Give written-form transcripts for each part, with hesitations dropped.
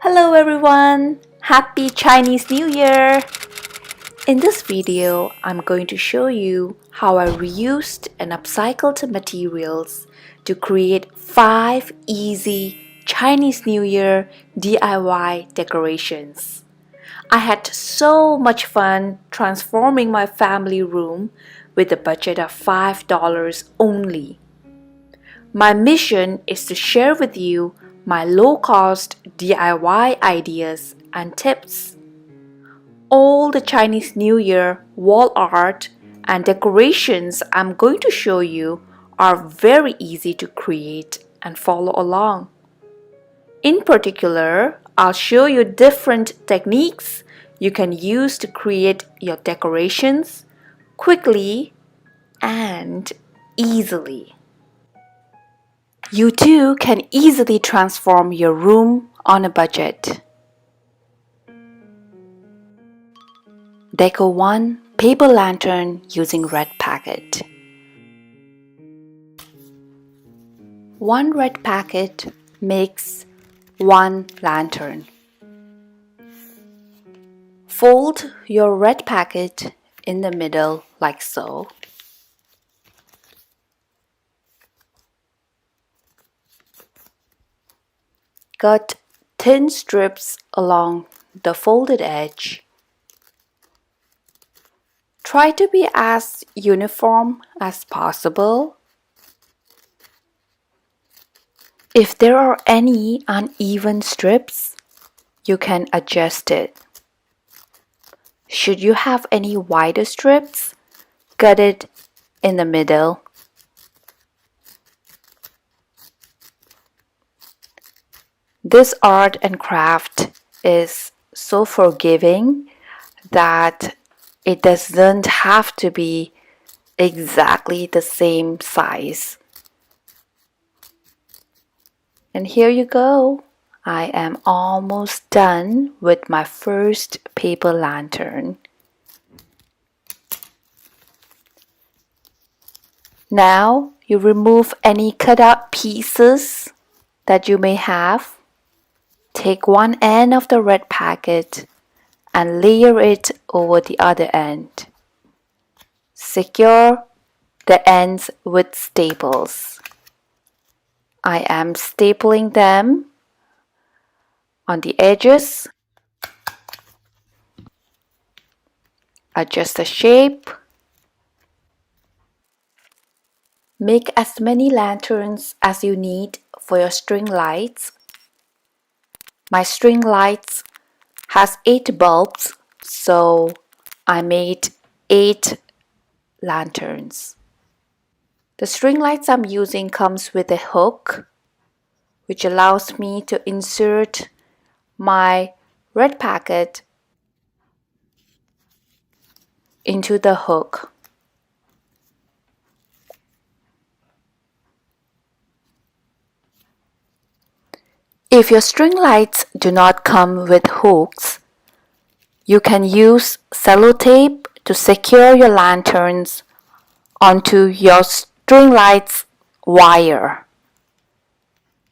Hello everyone! Happy Chinese New Year! In this video, I'm going to show you how I reused and upcycled materials to create 5 easy Chinese New Year DIY decorations. I had so much fun transforming my family room with a budget of $5 only. My mission is to share with you my low-cost DIY ideas and tips. All the Chinese New Year wall art and decorations I'm going to show you are very easy to create and follow along. In particular, I'll show you different techniques you can use to create your decorations quickly and easily. You too can easily transform your room on a budget. Deco 1 paper lantern using red packet. 1 red packet makes 1 lantern. Fold your red packet in the middle like so. Cut thin strips along the folded edge. Try to be as uniform as possible. If there are any uneven strips, you can adjust it. Should you have any wider strips, cut it in the middle. This art and craft is so forgiving that it doesn't have to be exactly the same size. And here you go. I am almost done with my first paper lantern. Now you remove any cut out pieces that you may have. Take one end of the red packet and layer it over the other end. Secure the ends with staples. I am stapling them on the edges. Adjust the shape. Make as many lanterns as you need for your string lights. My string lights has 8 bulbs, so I made 8 lanterns. The string lights I'm using comes with a hook, which allows me to insert my red packet into the hook. If your string lights do not come with hooks, you can use sellotape to secure your lanterns onto your string lights wire.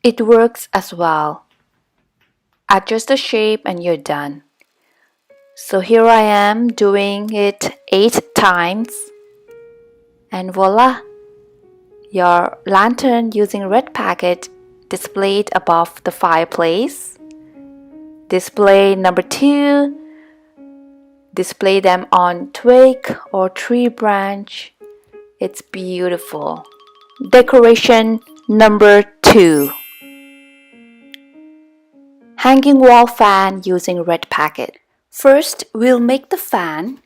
It works as well. Adjust the shape and you're done. So here I am doing it 8 times, and voila! Your lantern using red packet displayed above the fireplace. Display number 2. Display them on twig or tree branch. It's beautiful. Decoration number 2. Hanging wall fan using red packet. First, we'll make the fan.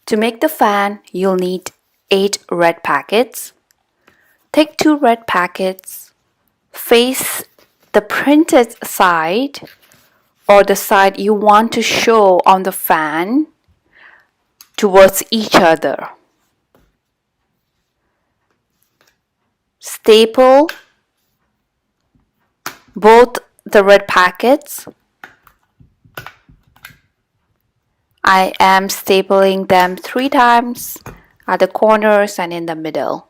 To make the fan, you'll need 8 red packets. Take 2 red packets. Face the printed side or the side you want to show on the fan towards each other. Staple both the red packets. I am stapling them 3 times at the corners and in the middle.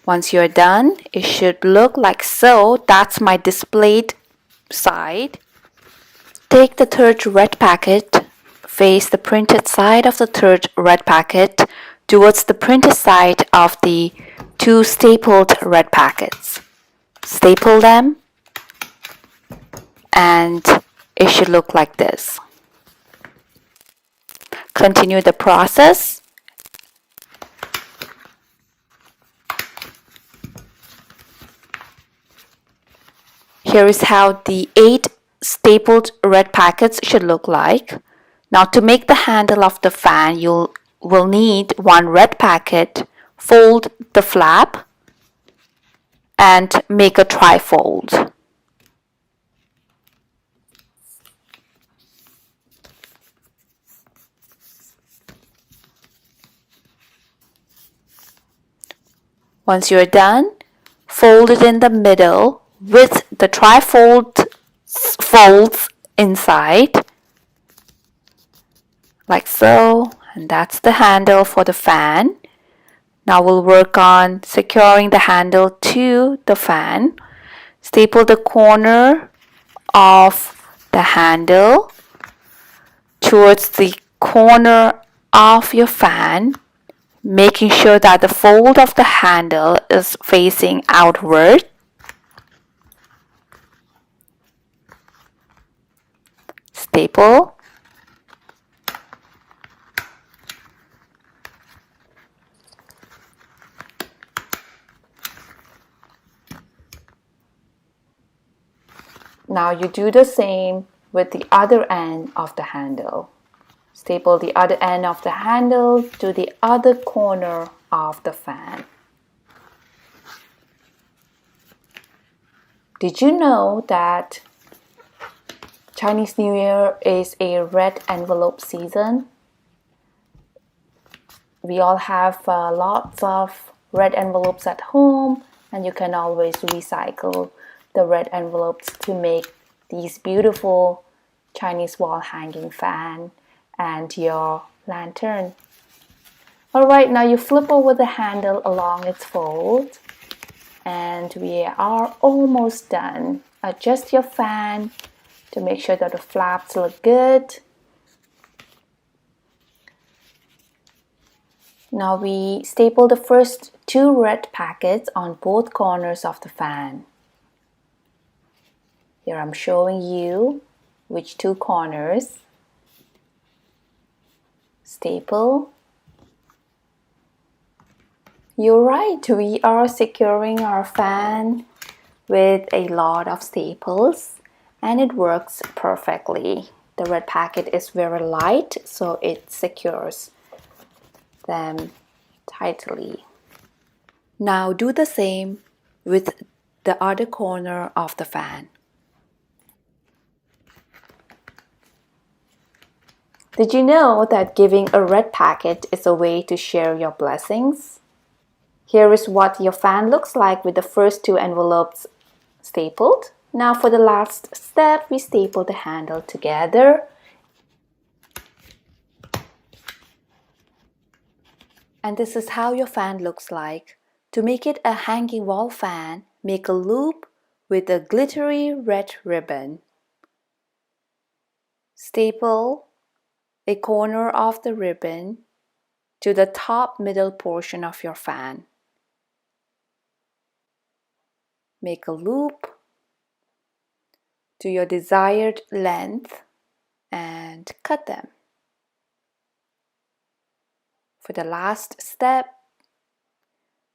Once you're done, it should look like so. That's my displayed side. Take the third red packet, face the printed side of the third red packet towards the printed side of the two stapled red packets. Staple them and it should look like this. Continue the process. Here is how the 8 stapled red packets should look like. Now to make the handle of the fan, you will need one red packet, fold the flap and make a trifold. Once you're done, fold it in the middle with the trifold folds inside, like so, and that's the handle for the fan. Now we'll work on securing the handle to the fan. Staple the corner of the handle towards the corner of your fan, making sure that the fold of the handle is facing outward. Staple. Now you do the same with the other end of the handle. Staple the other end of the handle to the other corner of the fan. Did you know that Chinese New Year is a red envelope season? We all have lots of red envelopes at home, and you can always recycle the red envelopes to make these beautiful Chinese wall hanging fan and your lantern. Alright, now you flip over the handle along its fold and we are almost done. Adjust your fan to make sure that the flaps look good. Now we staple the first 2 red packets on both corners of the fan. Here I'm showing you which 2 corners. Staple. You're right, we are securing our fan with a lot of staples and it works perfectly. The red packet is very light, so it secures them tightly. Now do the same with the other corner of the fan. Did you know that giving a red packet is a way to share your blessings? Here is what your fan looks like with the first 2 envelopes stapled. Now for the last step, we staple the handle together. And this is how your fan looks like. To make it a hanging wall fan, make a loop with a glittery red ribbon. Staple a corner of the ribbon to the top middle portion of your fan. Make a loop to your desired length and cut them. For the last step,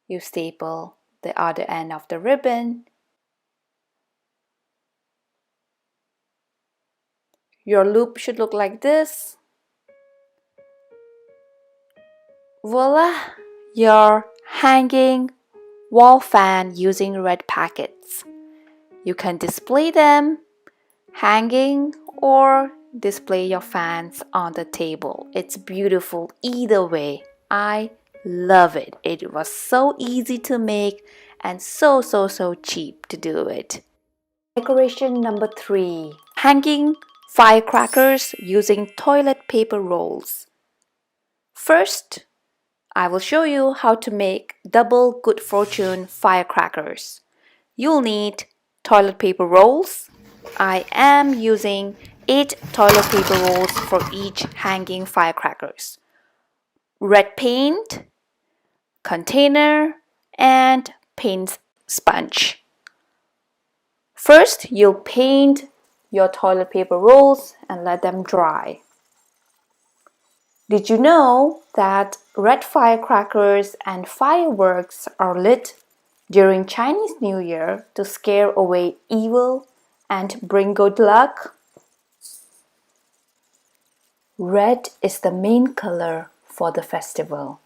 you staple the other end of the ribbon. Your loop should look like this. Voila! Your hanging wall fan using red packets. You can display them hanging or display your fans on the table. It's beautiful either way. I love it. It was so easy to make and so cheap to do it. Decoration number 3. Hanging firecrackers using toilet paper rolls. First, I will show you how to make double good fortune firecrackers. You'll need toilet paper rolls. I am using 8 toilet paper rolls for each hanging firecrackers. Red paint, container, and paint sponge. First, you'll paint your toilet paper rolls and let them dry. Did you know that red firecrackers and fireworks are lit during Chinese New Year to scare away evil and bring good luck? Red is the main color for the festival.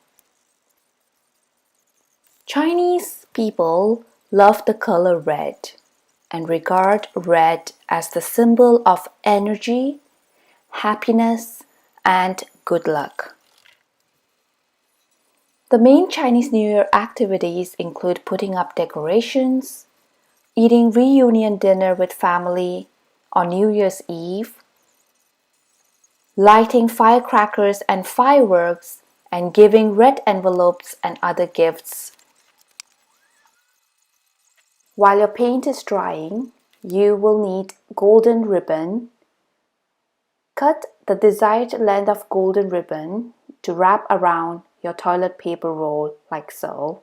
Chinese people love the color red and regard red as the symbol of energy, happiness, and good luck. The main Chinese New Year activities include putting up decorations, eating reunion dinner with family on New Year's Eve, lighting firecrackers and fireworks, and giving red envelopes and other gifts. While your paint is drying, you will need golden ribbon. Cut the desired length of golden ribbon to wrap around your toilet paper roll like so.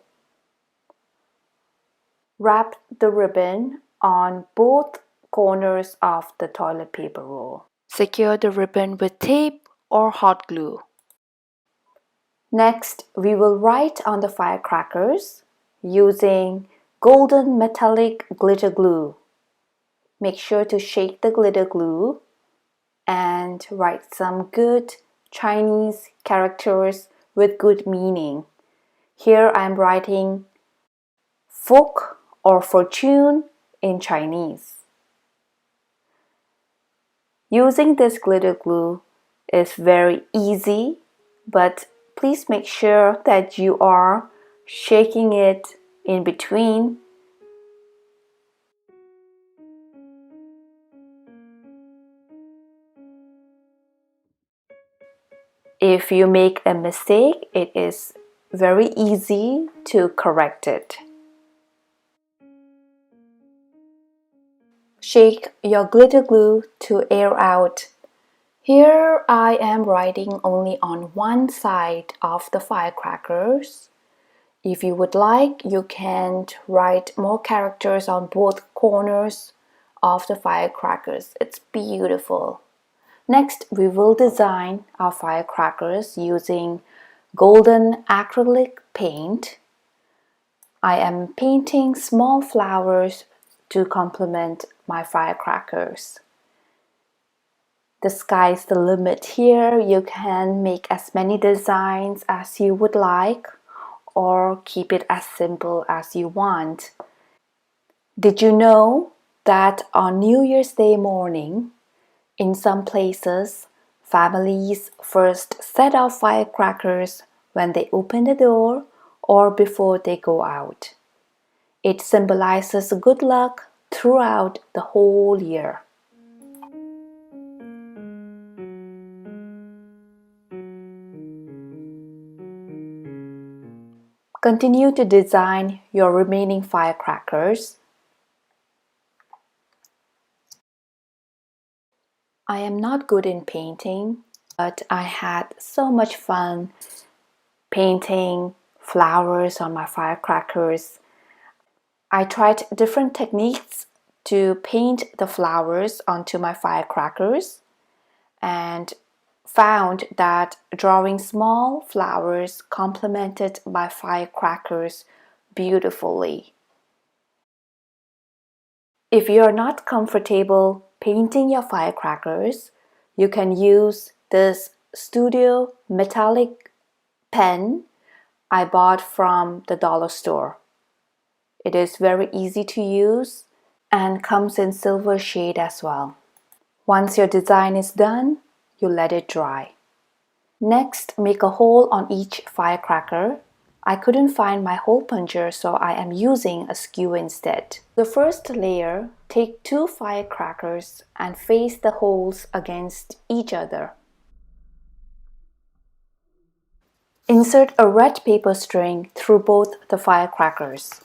Wrap the ribbon on both corners of the toilet paper roll. Secure the ribbon with tape or hot glue. Next, we will write on the firecrackers using golden metallic glitter glue. Make sure to shake the glitter glue and write some good Chinese characters with good meaning. Here I am writing Fok or fortune in Chinese. Using this glitter glue is very easy, but please make sure that you are shaking it in between. If you make a mistake, it is very easy to correct it. Shake your glitter glue to air out. Here I am writing only on one side of the firecrackers. If you would like, you can write more characters on both corners of the firecrackers. It's beautiful. Next, we will design our firecrackers using golden acrylic paint. I am painting small flowers to complement my firecrackers. The sky's the limit here. You can make as many designs as you would like or keep it as simple as you want. Did you know that on New Year's Day morning, in some places, families first set off firecrackers when they open the door or before they go out? It symbolizes good luck throughout the whole year. Continue to design your remaining firecrackers. I am not good in painting, but I had so much fun painting flowers on my firecrackers. I tried different techniques to paint the flowers onto my firecrackers and found that drawing small flowers complemented my firecrackers beautifully. If you are not comfortable painting your firecrackers, you can use this Studio metallic pen I bought from the dollar store. It is very easy to use and comes in silver shade as well. Once your design is done, you let it dry. Next, make a hole on each firecracker. I couldn't find my hole puncher, so I am using a skewer instead. The first layer, take 2 firecrackers and face the holes against each other. Insert a red paper string through both the firecrackers.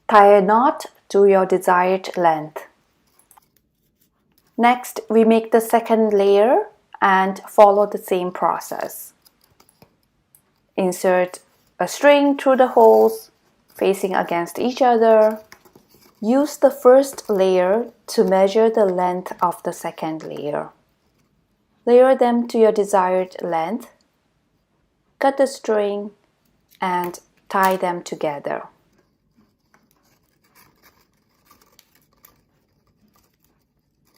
Tie a knot to your desired length. Next, we make the second layer and follow the same process. Insert a string through the holes facing against each other. Use the first layer to measure the length of the second layer. Layer them to your desired length. Cut the string and tie them together.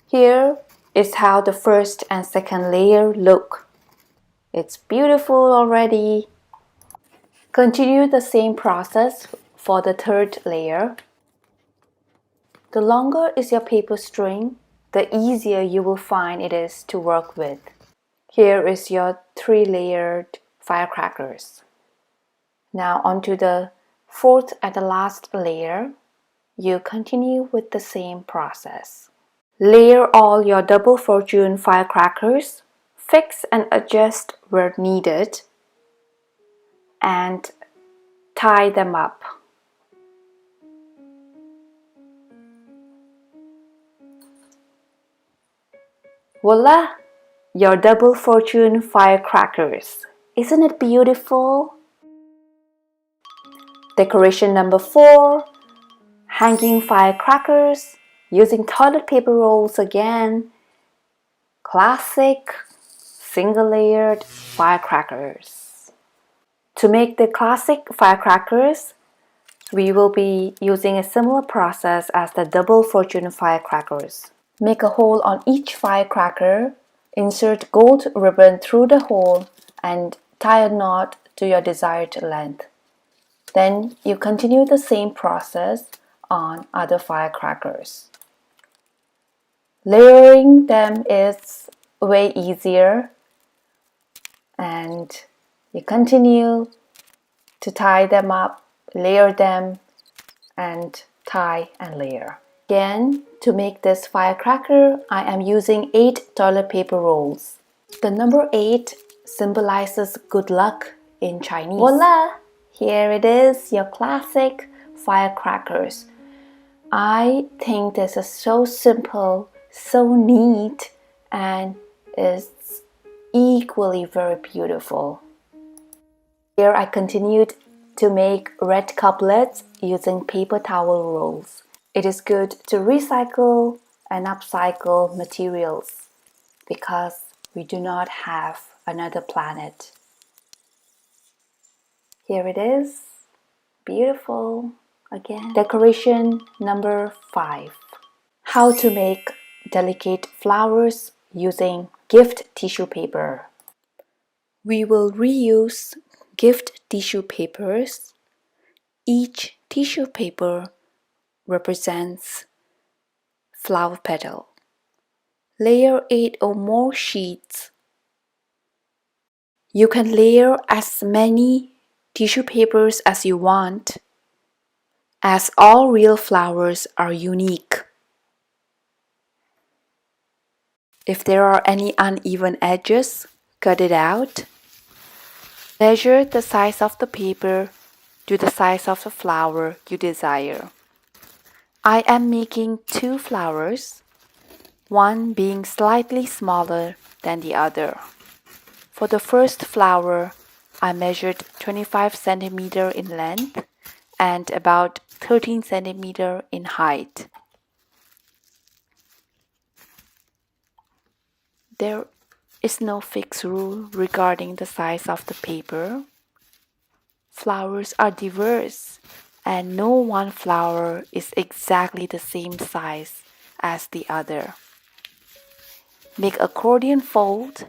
Here is how the first and second layer look. It's beautiful already. Continue the same process for the third layer. The longer is your paper string, the easier you will find it is to work with. Here is your 3-layered firecrackers. Now onto the fourth and the last layer. You continue with the same process. Layer all your double fortune firecrackers, fix and adjust where needed, and tie them up. Voila! Your double fortune firecrackers. Isn't it beautiful? Decoration number 4. Hanging firecrackers using toilet paper rolls again. Classic single-layered firecrackers. To make the classic firecrackers, we will be using a similar process as the double fortune firecrackers. Make a hole on each firecracker, insert gold ribbon through the hole, and tie a knot to your desired length. Then you continue the same process on other firecrackers. Layering them is way easier, and you continue to tie them up, layer them, and tie and layer. Again, to make this firecracker, I am using 8 toilet paper rolls. The number 8 symbolizes good luck in Chinese. Voila! Here it is, your classic firecrackers. I think this is so simple, so neat, and it's equally very beautiful. Here I continued to make red couplets using paper towel rolls. It is good to recycle and upcycle materials because we do not have another planet. Here it is, beautiful. Again, decoration number 5. How to make delicate flowers using gift tissue paper. We will reuse gift tissue papers. Each tissue paper represents flower petal. Layer 8 or more sheets. You can layer as many tissue papers as you want, as all real flowers are unique. If there are any uneven edges, cut it out. Measure the size of the paper to the size of the flower you desire. I am making 2 flowers, one being slightly smaller than the other. For the first flower, I measured 25 cm in length and about 13 cm in height. There is no fixed rule regarding the size of the paper. Flowers are diverse, and no one flower is exactly the same size as the other. Make accordion fold.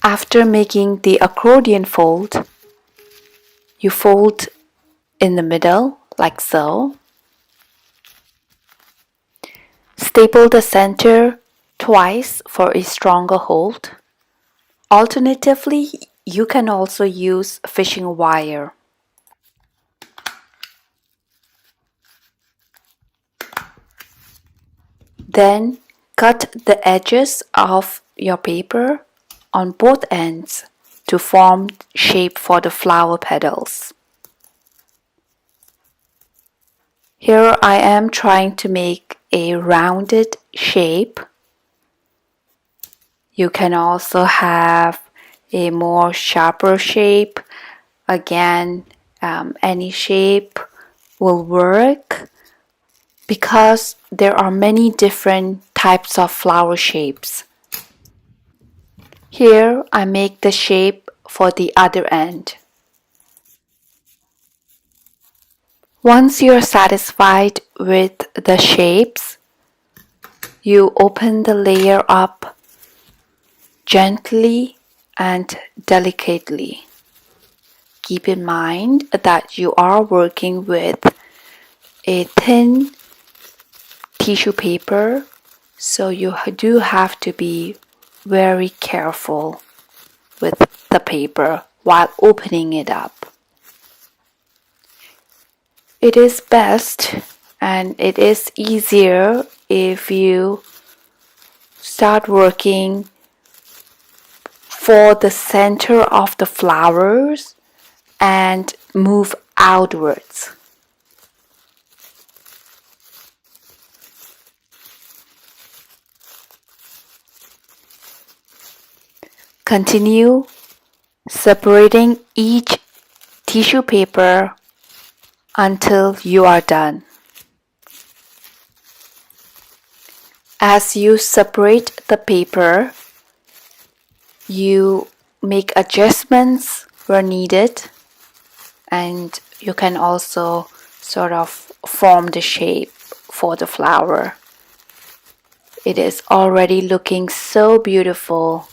After making the accordion fold, you fold in the middle like so. Staple the center twice for a stronger hold. Alternatively, you can also use fishing wire. Then cut the edges of your paper on both ends to form shape for the flower petals. Here I am trying to make a rounded shape. You can also have a more sharper shape. Again, any shape will work because there are many different types of flower shapes. Here I make the shape for the other end. Once you're satisfied with the shapes, you open the layer up gently and delicately. Keep in mind that you are working with a thin tissue paper, so you do have to be very careful with the paper while opening it up. It is best and it is easier if you start working for the center of the flowers and move outwards. Continue separating each tissue paper until you are done. As you separate the paper, you make adjustments where needed, and you can also sort of form the shape for the flower. It is already looking so beautiful.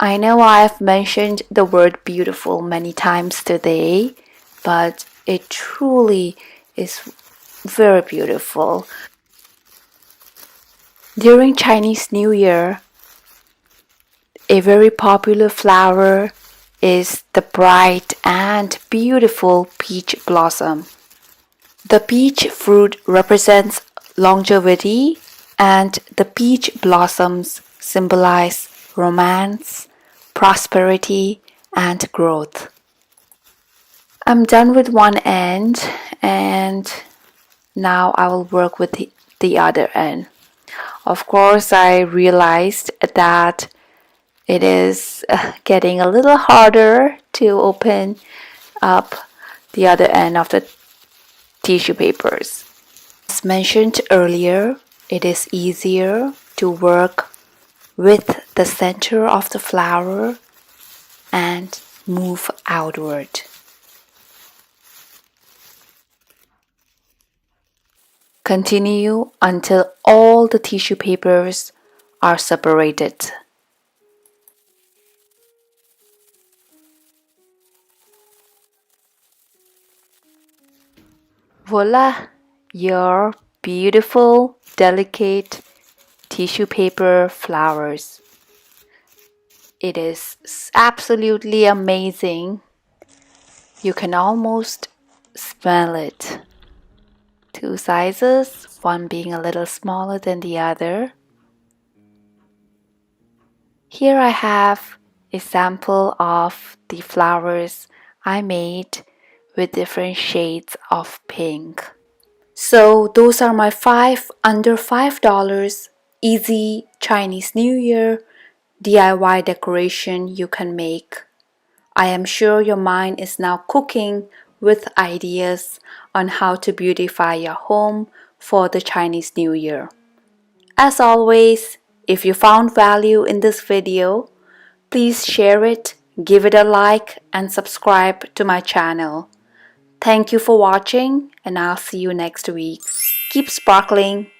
I know I've mentioned the word beautiful many times today, but it truly is very beautiful. During Chinese New Year, a very popular flower is the bright and beautiful peach blossom. The peach fruit represents longevity, and the peach blossoms symbolize romance, prosperity, and growth. I'm done with one end, and now I will work with the other end. Of course, I realized that it is getting a little harder to open up the other end of the tissue papers. As mentioned earlier, it is easier to work with the center of the flower and move outward. Continue until all the tissue papers are separated. Voila! Your beautiful, delicate tissue paper flowers. It is absolutely amazing. You can almost smell it. Two sizes, one being a little smaller than the other. Here I have a sample of the flowers I made with different shades of pink. So those are my 5 under $5 easy Chinese New Year DIY decoration you can make. I am sure your mind is now cooking with ideas on how to beautify your home for the Chinese New Year. As always, if you found value in this video, please share it, give it a like, and subscribe to my channel. Thank you for watching, and I'll see you next week. Keep sparkling.